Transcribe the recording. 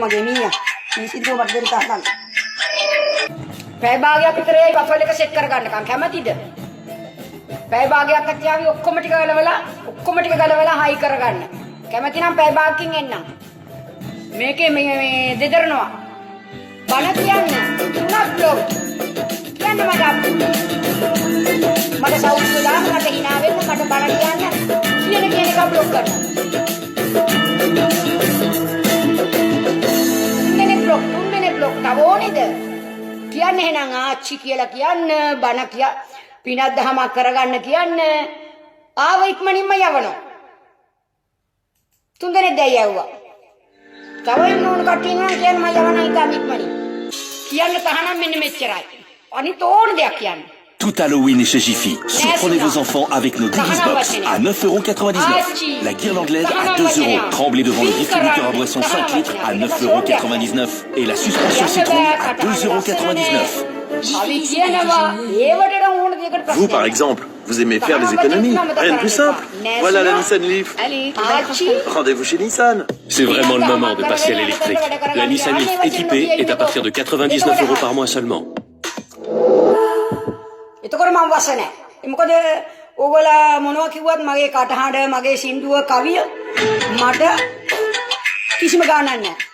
මගේ මීයා මේ සින්දුව මට දෙන්න තාන්න. පැය භාගයක් විතර ඒ බෆල් එක සෙට් කරගන්නකම් කැමතිද? පැය භාගයක් අත්‍යාවි ඔක්කොම ටික ගලවලා හයි කරගන්න. කැමති නම් පැය භාගකින් එන්නම්. මේකේ මේ දෙදරනවා. බණ කියන්න. තුනක් බ්ලොග්. කියන්න මට සවුත් දාන්න මට hina වෙන්න මට බණ කියන්න කියන එක බ්ලොග් කරනවා. තුන්වෙනි බ්ලොග් තව ඕනේද? කියන්න එහෙනම් ආච්චි කියලා කියන්න බණ පිනක් දහමක් කරගන්න කියන්න ආව ඉක්මනින්ම යවනවා. තුන්දෙනෙක් දැන් යවුවා. තව ඉන්න ඕන කට්ටිය ඉන්නවා කියන්න මම යවනවා ඉතින් ඉක්මනින්. කියන්න තහනම් මෙන්න මෙච්චරයි. අනිත් ඕන දෙයක් කියන්න. Tout Halloween chez Jiffy. Surprenez vos enfants avec nos Dickies Box à 9,99 €. La guirlande LED à 2 €. Tremblez devant le distributeur à boissons 5 litres à 9,99 €. Et la suspension citrouille à 2,99 €. Vous, par exemple, vous aimez faire des économies. Rien de plus simple. Voilà la Nissan Leaf. Rendez-vous chez Nissan. C'est vraiment le moment de passer à l'électrique. La Nissan Leaf équipée est à partir de 99 € par mois seulement. එතකොට මම වස නැහැ. මොකද ඕගොල්ලෝ මොනවා කිව්වත් මගේ කටහඬ මගේ සින්දුව කවිය මට කිසිම ගාණක් නැහැ.